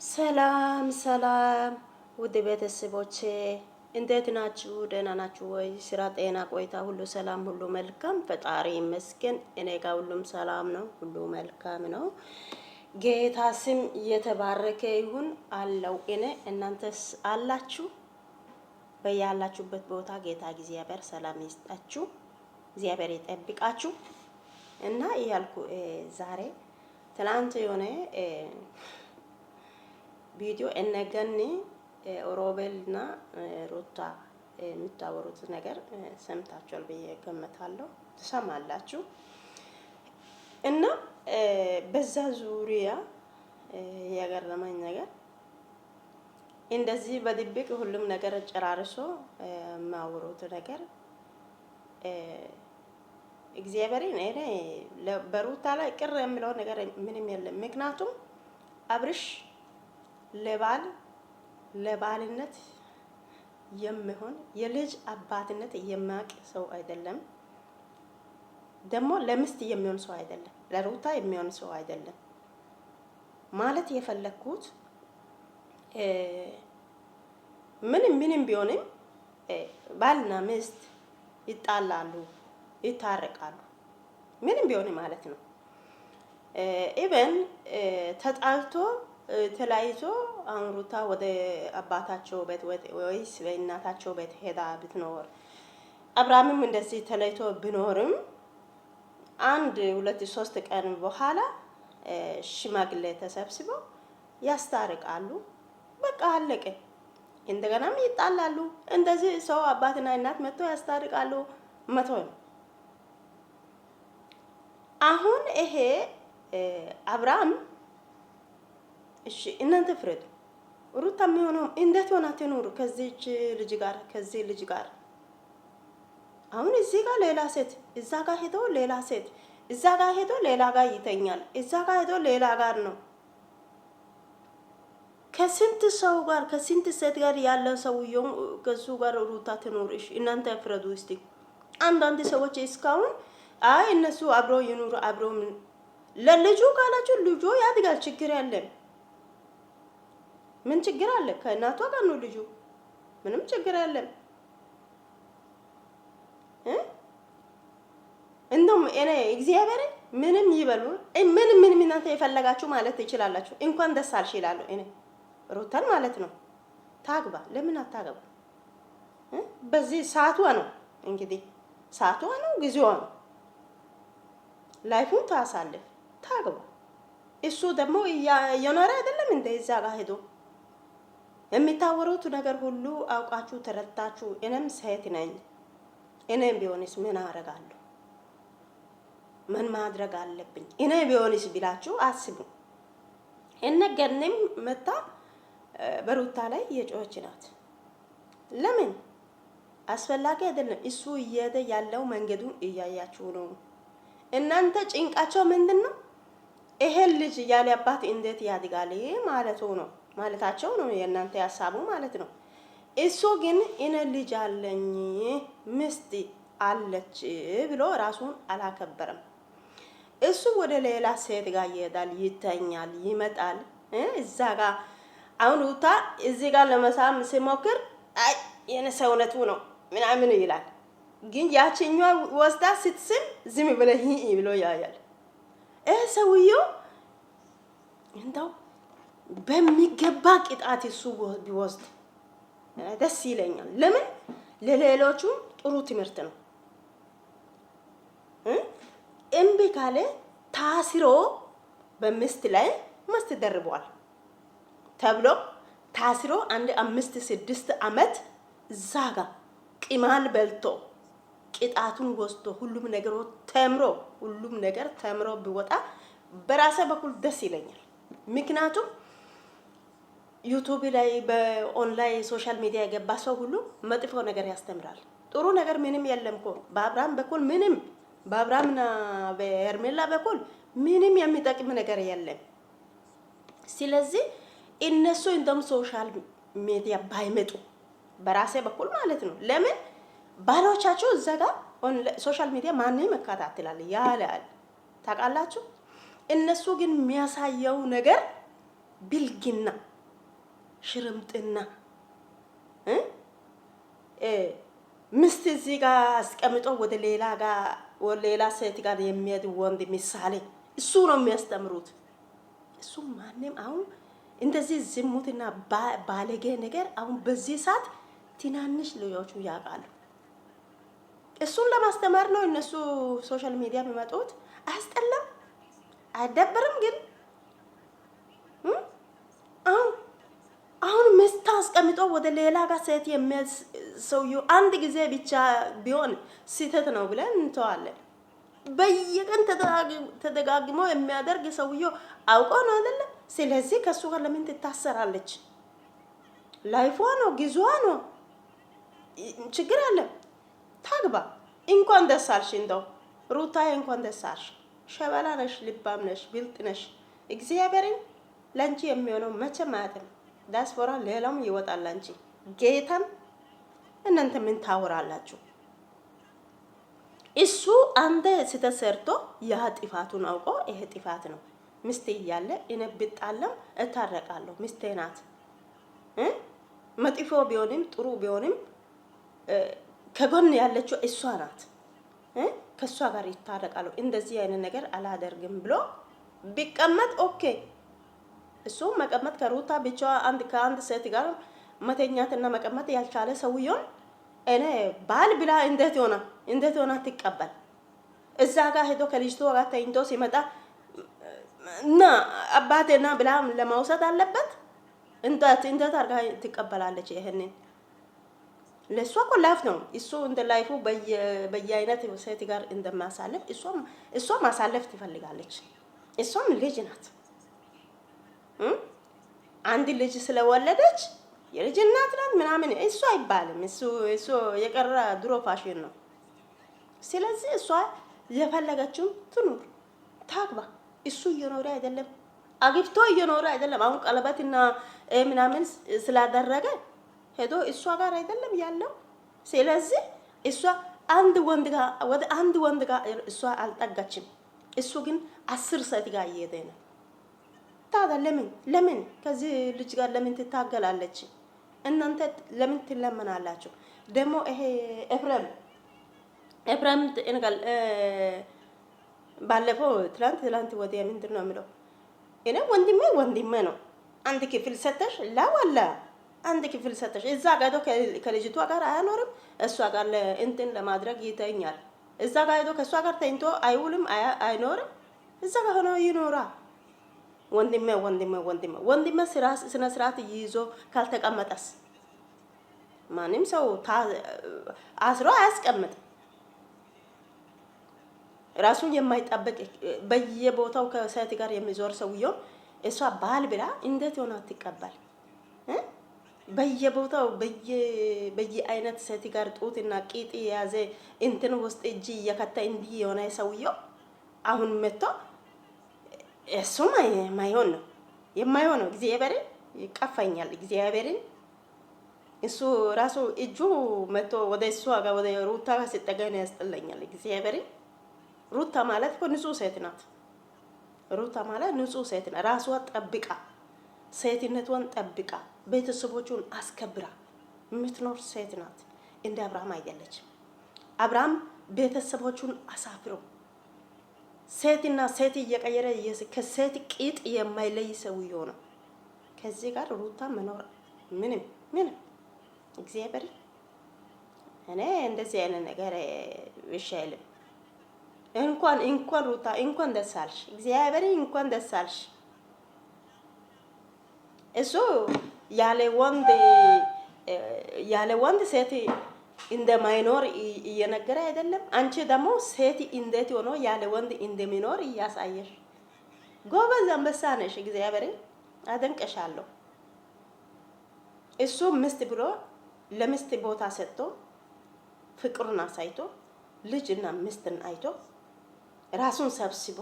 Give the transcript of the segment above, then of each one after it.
ሰላም ሰላም ውድ ቤተሰቦቼ እንዴት ናችሁ? ደህና ናችሁ ወይ? ስራ፣ ጤና፣ ቆይታ ሁሉ ሰላም፣ ሁሉ መልካም፣ ፈጣሪ ይመስገን። እኔ ጋር ሁሉም ሰላም ነው፣ ሁሉ መልካም ነው። ጌታ ስም እየተባረከ ይሁን አለው። እናንተስ አላችሁ? በያላችሁበት ቦታ ጌታ እግዚአብሔር ሰላም ይስጣችሁ፣ እግዚአብሔር ይጠብቃችሁ እና እያልኩ ዛሬ ትናንት የሆነ ቪዲዮ እነገኒ ሮቤልና ሩታ የምታወሩት ነገር ሰምታችኋል ብዬ ገምታለሁ፣ ትሰማላችሁ። እና በዛ ዙሪያ ያገረመኝ ነገር እንደዚህ በድብቅ ሁሉም ነገር ጨራርሶ ማወሩት ነገር እግዚአብሔርን እኔ በሩታ ላይ ቅር የሚለው ነገር ምንም የለም። ምክንያቱም አብርሽ ለባልነት የሚሆን የልጅ አባትነት የሚያውቅ ሰው አይደለም። ደግሞ ለሚስት የሚሆን ሰው አይደለም። ለሩታ የሚሆን ሰው አይደለም። ማለት የፈለኩት ምንም ቢሆንም ባልና ሚስት ይጣላሉ፣ ይታረቃሉ። ምንም ቢሆንም ማለት ነው። ኢቨን ተጣልቶ ተለያይቶ አሁን ሩታ ወደ አባታቸው ቤት ወይስ በእናታቸው ቤት ሄዳ ብትኖር አብርሃምም እንደዚህ ተለይቶ ቢኖርም 1 2 3 ቀን በኋላ ሽማግሌ ተሰብስበው ያስታርቃሉ። በቃ አለቀ። እንደገናም ይጣላሉ። እንደዚህ ሰው አባትና እናት መጥተው ያስታርቃሉ። መቶ ነው። አሁን ይሄ አብርሃም እሺ እናንተ ፍረዱ። ሩታ የሚሆነው እንዴት ሆና ትኑር ከዚህ ልጅ ጋር? አሁን እዚህ ጋር ሌላ ሴት፣ እዛ ጋር ሄዶ ሌላ ሴት፣ እዛ ጋር ሄዶ ሌላ ጋር ይተኛል፣ እዛ ጋር ሄዶ ሌላ ጋር ነው። ከስንት ሰው ጋር ከስንት ሴት ጋር ያለው ሰውየው ከሱ ጋር ሩታ ትኑር? እሺ እናንተ ፍረዱ እስቲ። አንዳንድ ሰዎች እስካሁን አይ እነሱ አብሮ ይኑሩ አብሮ ለልጁ ካላችሁ ልጁ ያድጋል፣ ችግር የለም። ምን ችግር አለ? ከእናቷ ጋር ነው ልጁ፣ ምንም ችግር የለም። እንደውም እኔ እግዚአብሔር ምንም ይበሉ ምንም እናንተ የፈለጋችሁ ማለት ትችላላችሁ። እንኳን ደስ አልሽ ይላለሁ እኔ ሩታን ማለት ነው። ታግባ፣ ለምን አታገባ? በዚህ ሰዓቷ ነው እንግዲህ፣ ሰዓቷ ነው፣ ጊዜዋ ነው። ላይፉን ታሳልፍ፣ ታግባ። እሱ ደግሞ እየኖረ አይደለም እንደ እዛ ጋር ሄዶ የሚታወሩት ነገር ሁሉ አውቃችሁ ተረታችሁ። እኔም ሴት ነኝ፣ እኔም ቢሆንስ ምን አደርጋለሁ? ምን ማድረግ አለብኝ እኔ ቢሆንስ ብላችሁ አስቡ። እነገንም መታ በሩታ ላይ የጮች ናት። ለምን አስፈላጊ አይደለም። እሱ እየሄደ ያለው መንገዱን እያያችሁ ነው። እናንተ ጭንቃቸው ምንድነው? ይሄን ልጅ ያለ አባት እንዴት ያድጋል ማለታቸው ነው የእናንተ ያሳቡ ማለት ነው። እሱ ግን እኔ ልጅ አለኝ ሚስት አለች ብሎ ራሱን አላከበረም። እሱ ወደ ሌላ ሴት ጋር ይሄዳል፣ ይተኛል፣ ይመጣል። እዛ ጋር አሁን ሩታ እዚህ ጋር ለመሳም ሲሞክር አይ የኔ ሰውነቱ ነው ምናምን ይላል። ግን ያቺኛዋ ወስዳ ስትስም ዝም ብሎ ያያል። ሰውየው እንደው በሚገባ ቅጣት እሱ ቢወስድ ደስ ይለኛል። ለምን ለሌሎቹ ጥሩ ትምህርት ነው። እምቢ ካለ ታስሮ በሚስት ላይ ሚስት ደርቧል ተብሎ ታስሮ 5 6 ዓመት እዛ ጋር ቅማል በልቶ ቅጣቱን ወስዶ ሁሉም ነገር ተምሮ ቢወጣ በራሴ በኩል ደስ ይለኛል። ምክንያቱም ዩቲዩብ ላይ በኦንላይን ሶሻል ሚዲያ የገባ ሰው ሁሉ መጥፎ ነገር ያስተምራል። ጥሩ ነገር ምንም የለም እኮ በአብርሃም በኩል ምንም፣ በአብርሃምና በሄርሜላ በኩል ምንም የሚጠቅም ነገር የለም። ስለዚህ እነሱ እንደም ሶሻል ሚዲያ ባይመጡ በራሴ በኩል ማለት ነው። ለምን ባሎቻቸው እዛ ጋር ሶሻል ሚዲያ ማንም መከታተላል ያላል ታውቃላችሁ። እነሱ ግን የሚያሳየው ነገር ብልግና ሽርምጥና ሚስት እዚህ ጋር አስቀምጦ ወደ ሌላ ሴት ጋር የሚሄድ ወንድ ምሳሌ እሱ ነው የሚያስተምሩት። እሱ ማንም አሁን እንደዚህ ዝሙትና ባለጌ ነገር አሁን በዚህ ሰዓት ትናንሽ ልጆቹ ያውቃሉ። እሱን ለማስተማር ነው እነሱ ሶሻል ሚዲያ የሚመጡት። አያስጠላም? አይደብርም? ግን አሁን ሚስት አስቀምጦ ወደ ሌላ ጋር ሴት የሚያዝ ሰውዬው አንድ ጊዜ ብቻ ቢሆን ስህተት ነው ብለን እንተዋለን። በየቀን ተደጋግሞ የሚያደርግ ሰውዬው አውቆ ነው አይደለም? ስለዚህ ከሱ ጋር ለምን ትታሰራለች? ላይፏ ነው፣ ጊዜዋ ነው። ችግር አለ። ታግባ። እንኳን ደስ አልሽ። እንደው ሩታዬ እንኳን ደስ አልሽ። ሸበላ ነሽ፣ ልባም ነሽ፣ ብልጥ ነሽ። እግዚአብሔርን ለአንቺ የሚሆነው መቼም አያጥም። ዲያስፖራ ሌላውም ይወጣል። አንቺ ጌታን እናንተ ምን ታወራላችሁ? እሱ አንተ ስተሰርቶ ያ ጥፋቱን አውቆ ይሄ ጥፋት ነው ሚስቴ እያለ እኔ ብጣለም እታረቃለሁ። ሚስቴ ናት። መጥፎ ቢሆንም ጥሩ ቢሆንም ከጎን ያለችው እሷ ናት። ከሷ ጋር ይታረቃሉ። እንደዚህ አይነት ነገር አላደርግም ብሎ ቢቀመጥ ኦኬ። እሱ መቀመጥ ከሩታ ብቻዋ ከአንድ ሴት ጋር መተኛትና መቀመጥ ያልቻለ ሰውየውን እኔ ባል ብላ እንዴት ሆና ትቀበል? እዛ ጋር ሄዶ ከልጅቷ ጋር ተኝቶ ሲመጣ እና አባቴና ብላ ለማውሰድ አለበት። እንዴት አድርጋ ትቀበላለች? ይሄንን ለሷ እኮ ላይፍ ነው። እሱ እንደ ላይፉ በየአይነት ሴት ጋር እንደማሳለፍ እሷ ማሳለፍ ትፈልጋለች። እሷም ልጅ ናት። አንድ ልጅ ስለወለደች የልጅ እናት ናት ምናምን እሱ አይባልም። እሱ የቀረ ድሮ ፋሽን ነው። ስለዚህ እሷ የፈለገችው ትኑር፣ ታግባ። እሱ እየኖረ አይደለም፣ አግብቶ እየኖረ አይደለም። አሁን ቀለበትና ምናምን ስላደረገ ሄዶ እሷ ጋር አይደለም ያለው። ስለዚህ እሷ ወደ አንድ ወንድ ጋር እሷ አልጠጋችም። እሱ ግን 10 ሴት ጋር እየሄደ ነው። ታዲያ ለምን ከዚህ ልጅ ጋር ለምን ትታገላለች? እናንተ ለምን ትለመናላችሁ? ደግሞ ይሄ ኤፍሬም እንጋል ባለፈው ትላንት ወዲያ ምንድን ነው የሚለው? እኔ ወንድሜ ነው። አንድ ክፍል ሰተሽ ላዋላ አንድ ክፍል ሰተሽ እዛ ጋር ከልጅቷ ጋር አያኖርም። እሷ ጋር እንትን ለማድረግ ይተኛል። እዛ ጋር ሄዶ ከእሷ ጋር ተኝቶ አይውልም፣ አይኖርም። እዛ ጋር ሆኖ ይኖራል። ወንድሜ ስነ ስርዓት ይዞ ካልተቀመጠስ ማንም ሰው አስሮ አያስቀምጥ። ራሱን የማይጠብቅ በየቦታው ከሴት ጋር የሚዞር ሰውየው እሷ ባል ብላ እንዴት ሆና ትቀበል? በየቦታው በየአይነት ሴት ጋር ጡትና ቂጥ የያዘ እንትን ውስጥ እጅ እየከተ እንዲህ የሆነ ሰውየው አሁን መጥቶ እሱም የማይሆን ነው የማይሆነው። እግዚአብሔርን ይቀፈኛል። እግዚአብሔርን እሱ ራሱ እጁ መጥቶ ወደ እሷ ጋር ወደ ሩታ ጋር ሲጠጋኝ ያስጠላኛል። እግዚአብሔርን ሩታ ማለት እኮ ንጹህ ሴት ናት። ሩታ ማለት ንጹህ ሴት ናት። ራሷን ጠብቃ ሴትነቷን ጠብቃ ቤተሰቦቹን አስከብራ የምትኖር ሴት ናት። እንደ አብርሃም አይደለችም። አብርሃም ቤተሰቦቹን አሳፍሮ ሴትና ሴት እየቀየረ ከሴት ቂጥ የማይለይ ሰውዬው ነው። ከዚህ ጋር ሩታ መኖር ምንም እግዚአብሔር እኔ እንደዚህ አይነት ነገር ይሻላል። እንኳን ሩታ እንኳን ደስ አልሽ፣ እግዚአብሔር እንኳን ደስ አልሽ። እሱ ያለ ወንድ ሴት እንደማይኖር እየነገረ አይደለም። አንቺ ደግሞ ሴት እንዴት ሆኖ ያለ ወንድ እንደሚኖር እያሳየሽ ጎበዝ አንበሳ ነሽ። እግዚአብሔርን አደንቀሻለሁ። እሱ ሚስት ብሎ ለሚስት ቦታ ሰጥቶ ፍቅሩን አሳይቶ ልጅና ሚስትን አይቶ ራሱን ሰብስቦ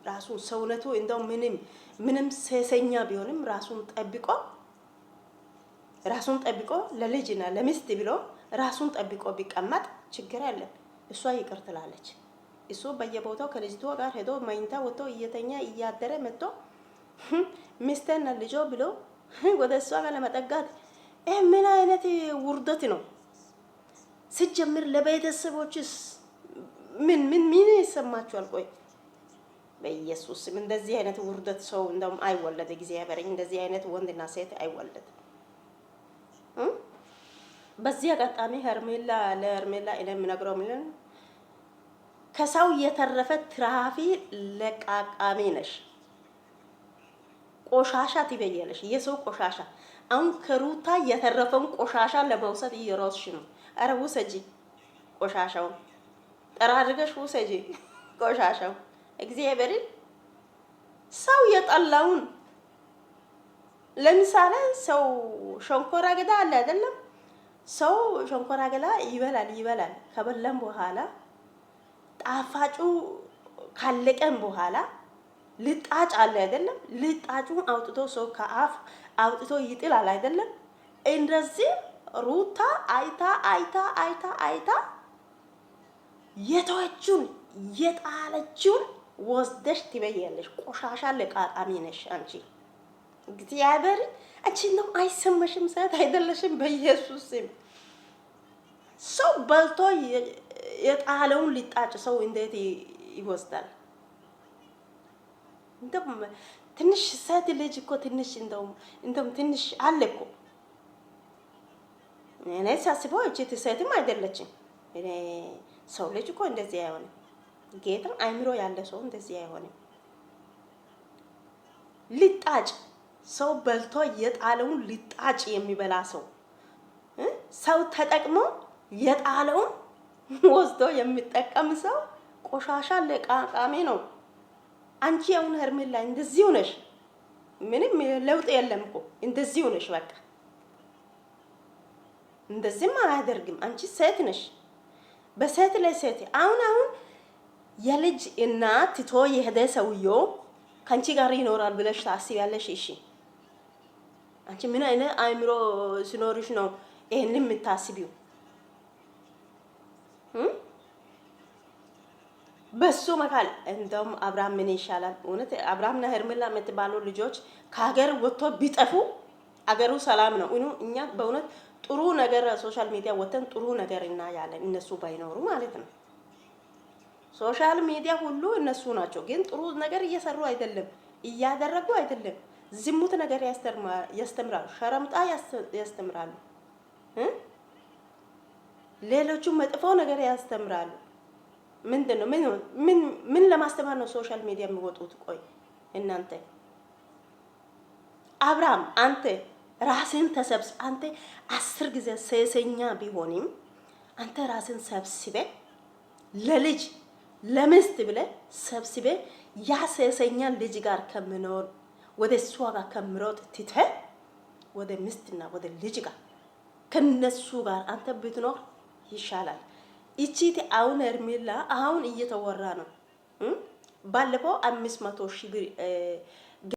ራሱን ሰውነቱ እንደው ምንም ሴሰኛ ቢሆንም ራሱን ጠብቆ ለልጅና ለሚስት ብሎ ራሱን ጠብቆ ቢቀመጥ ችግር የለም። እሷ ይቅር ትላለች። እሱ በየቦታው ከልጅቷ ጋር ሄዶ መኝታ ወጥቶ እየተኛ እያደረ መጥቶ ሚስቴና ልጆ ብሎ ወደ እሷ ጋር ለመጠጋት ምን አይነት ውርደት ነው? ሲጀምር ለቤተሰቦችስ ምን ይሰማችኋል? ቆይ በኢየሱስ ስም እንደዚህ አይነት ውርደት ሰው እንደውም አይወለድ። እግዚአብሔር እንደዚህ አይነት ወንድና ሴት አይወለድ። በዚህ አጋጣሚ ለሄርሜላ እኔ የምነግረው ምን ከሰው የተረፈ ትራፊ ለቃቃሚ ነሽ። ቆሻሻ ትበያለሽ፣ የሰው ቆሻሻ። አሁን ከሩታ የተረፈውን ቆሻሻ ለመውሰድ እየሮጥሽ ነው። አረ ውሰጂ ቆሻሻውን፣ ጠራርገሽ ውሰጂ ቆሻሻው። እግዚአብሔርን ሰው የጠላውን ለምሳሌ ሰው ሸንኮራ አገዳ አለ አይደለም? ሰው ሸንኮራ አገዳ ይበላል። ከበላም በኋላ ጣፋጩ ካለቀም በኋላ ልጣጭ አለ አይደለም? ልጣጩን አውጥቶ ሰው ከአፍ አውጥቶ ይጥላል አይደለም? እንደዚህ ሩታ አይታ የተወቹን የጣለችውን ወስደሽ ትበያለሽ። ቆሻሻ ለቃቃሚ ነሽ አንቺ። እግዚአብሔር አንቺ ነው አይሰማሽም? ሰዓት አይደለሽም? በኢየሱስ ስም ሰው በልቶ የጣለውን ሊጣጭ ሰው እንዴት ይወስዳል? እንደም ትንሽ ሴት ልጅ እኮ ትንሽ እንደም ትንሽ አለ እኮ። እኔ ሳስበው እቺ ሴትም አይደለችም። እኔ ሰው ልጅ እኮ እንደዚህ አይሆንም። ጌታ አይምሮ ያለ ሰው እንደዚህ አይሆንም። ሊጣጭ ሰው በልቶ የጣለውን ሊጣጭ የሚበላ ሰው ተጠቅሞ የጣለውን ወስዶ የሚጠቀም ሰው ቆሻሻ ለቃቃሚ ነው። አንቺ አሁን ሄርሜላ እንደዚህ ሆነሽ ምንም ለውጥ የለም እኮ እንደዚህ ሆነሽ በቃ እንደዚህም አያደርግም። አንቺ ሴት ነሽ፣ በሴት ላይ ሴት። አሁን የልጅ እናት ትቶ የሄደ ሰውዬው ከአንቺ ጋር ይኖራል ብለሽ ታስቢያለሽ? እሺ አንቺ ምን አይነት አእምሮ ሲኖርሽ ነው ይሄንን የምታስቢው? በሱ መካል እንደውም አብርሃም ምን ይሻላል? እውነት አብርሃምና ሄርሜላ የምትባሉ ልጆች ከሀገር ወጥቶ ቢጠፉ አገሩ ሰላም ነው። እኛ በእውነት ጥሩ ነገር ሶሻል ሚዲያ ወተን ጥሩ ነገር እናያለን፣ እነሱ ባይኖሩ ማለት ነው። ሶሻል ሚዲያ ሁሉ እነሱ ናቸው፣ ግን ጥሩ ነገር እየሰሩ አይደለም፣ እያደረጉ አይደለም። ዝሙት ነገር ያስተምራሉ፣ ሸረምጣ ያስተምራሉ፣ ሌሎቹ መጥፎ ነገር ያስተምራሉ። ምንድነው? ምን ለማስተማር ነው ሶሻል ሚዲያ የሚወጡት? ቆይ እናንተ አብርሃም አንተ ራስን ተሰብስብ። አንተ 10 ጊዜ ሴሰኛ ቢሆንም አንተ ራስን ሰብስበ ለልጅ ለሚስት ብለ ሰብስበ ያ ሴሰኛ ልጅ ጋር ከምኖር ወደ እሷ ጋር ከምሮጥ ትተ ወደ ሚስትና ወደ ልጅ ጋር ከነሱ ጋር አንተ ብትኖር ይሻላል። እቺቲ አሁን ሄርሜላ አሁን እየተወራ ነው። ባለፈው 500,000 ብር